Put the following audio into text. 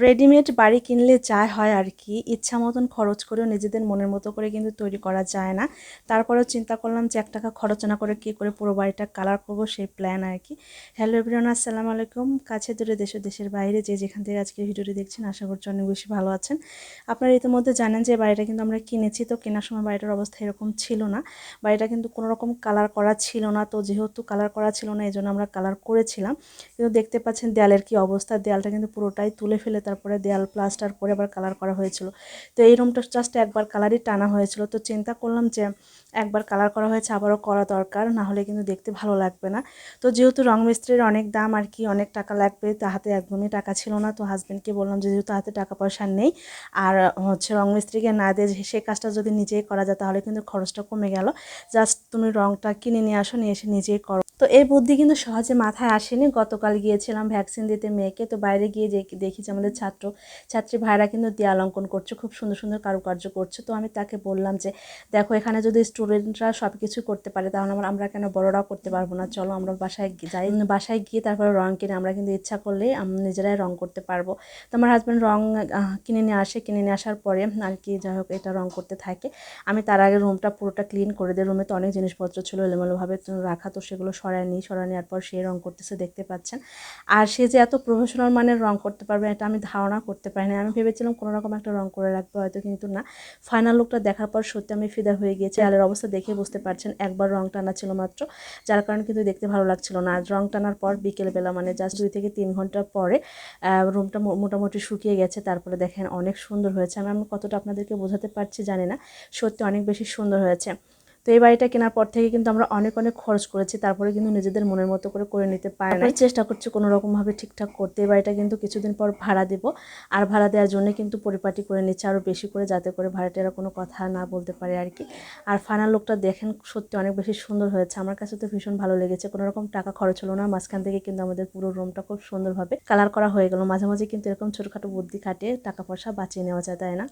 Readymade বাড়ি কিনলে যা হয় আর কি, ইচ্ছা মতন খরচ করেও নিজেদের মনের মতো করে কিন্তু তৈরি করা যায় না। তারপরেও চিন্তা করলাম যে 1 টাকা খরচ না করে কী করে পুরো বাড়িটা কালার করব, সেই প্ল্যান আর কি। হ্যালো এভরিওয়ান, আসসালামু আলাইকুম। কাছে দূরে দেশ ও দেশের বাইরে যে যেখান থেকে আজকে ভিডিওটি দেখছেন, আশা করছি অনেক বেশি ভালো আছেন। আপনারা ইতিমধ্যে জানেন যে বাড়িটা কিন্তু আমরা কিনেছি, তো কেনার সময় বাড়িটার অবস্থা এরকম ছিল না। বাড়িটা কিন্তু কোনো রকম কালার করা ছিল না, তো যেহেতু কালার করা ছিল না এই জন্য আমরা কালার করেছিলাম। কিন্তু দেখতে পাচ্ছেন দেয়ালের কি অবস্থা, দেয়ালটা কিন্তু পুরোটাই তুলে ফেলে তারপরে দেয়াল প্লাস্টার করে আবার কালার করা হয়েছিল। তো এই রুমটা জাস্ট একবার কালারই টানা হয়েছিল, তো চিন্তা করলাম যে একবার কালার করা হয়েছে আবারও করা দরকার, না হলে কিন্তু দেখতে ভালো লাগবে না। তো যেহেতু রং মিস্ত্রির অনেক দাম আর কি, অনেক টাকা লাগবে, তা হাতে একদমই টাকা ছিল না। তো হাজব্যান্ডকে বললাম যে যেহেতু হাতে টাকা পয়সা নেই আর রং মিস্ত্রিকে না দিয়ে সেই কাজটা যদি নিজেই করা যায় তাহলে কিন্তু খরচটা কমে গেল। জাস্ট তুমি রংটা কিনে নিয়ে আসো, নিয়ে এসে নিজেই করো। তো এই বুদ্ধি কিন্তু সহজে মাথায় আসেনি। গতকাল গিয়েছিলাম ভ্যাকসিন দিতে মেয়েকে, তো বাইরে গিয়ে দেখি যে আমাদের ছাত্রী ভাইরা কিন্তু দেয়াল অঙ্কন করছে, খুব সুন্দর সুন্দর কারুকার্য করছে। তো আমি তাকে বললাম যে দেখো, এখানে যদি স্টুডেন্টরা সব কিছু করতে পারে তাহলে আমরা কেন বড়রাও করতে পারবো না, চলো আমরা যাই, বাসায় গিয়ে তারপরে রং কিনে আমরা কিন্তু ইচ্ছা করলেই আমরা নিজেরাই রং করতে পারবো। তো আমার হাজব্যান্ড রং কিনে নিয়ে আসে, কিনে নিয়ে আসার পরে আর কি যাই হোক এটা রং করতে থাকে। আমি তার আগে রুমটা পুরোটা ক্লিন করে দিই। রুমে তো অনেক জিনিসপত্র ছিল এলোমেলোভাবে রাখা, তো সেগুলো সরায় নেওয়ার পর সে রং করতেছে, দেখতে পাচ্ছেন। আর সে যে এত প্রফেশনাল মানের রং করতে পারবে এটা আমি ধারণা করতে পারিনি। আমি ভেবেছিলাম কোনো রকম একটা রং করে রাখবে হয়তো, কিন্তু না। ফাইনাল লুকটা দেখার পর সত্যি আমি ফিদা হয়ে গিয়েছি। আলের অবস্থা দেখে বুঝতে পারছেন একবার রং টানা ছিল মাত্র, যার কারণে কিন্তু দেখতে ভালো লাগছিল না। আর রং টানার পর বিকেলবেলা মানে জাস্ট 2 থেকে 3 ঘন্টা পরে রুমটা মোটামুটি শুকিয়ে গেছে। তারপরে দেখেন অনেক সুন্দর হয়েছে। আমি কতটা আপনাদেরকে বোঝাতে পারছি জানি না, সত্যি অনেক বেশি সুন্দর হয়েছে। তো এই বাড়িটা কেনার পর থেকে কিন্তু আমরা অনেক খরচ করেছি, তারপরে কিন্তু নিজেদের মনের মতো করে নিতে পারি না। চেষ্টা করছি কোনো রকমভাবে ঠিকঠাক করতে। এই বাড়িটা কিন্তু কিছুদিন পর ভাড়া দেব, আর ভাড়া দেওয়ার জন্য কিন্তু পরিপাটি করে নিচ্ছে আরও বেশি করে, যাতে করে ভাড়াটিয়ারা কোনো কথা না বলতে পারে আর কি। আর ফাইনাল লুকটা দেখেন, সত্যি অনেক বেশি সুন্দর হয়েছে। আমার কাছে তো ভীষণ ভালো লেগেছে। কোনো রকম টাকা খরচ হলো না, মাঝখান থেকে কিন্তু আমাদের পুরো রুমটা খুব সুন্দরভাবে কালার করা হয়ে গেল। মাঝে মাঝে কিন্তু এরকম ছোটোখাটো বুদ্ধি খাটিয়ে টাকা পয়সা বাঁচিয়ে নেওয়া যায়, তাই না?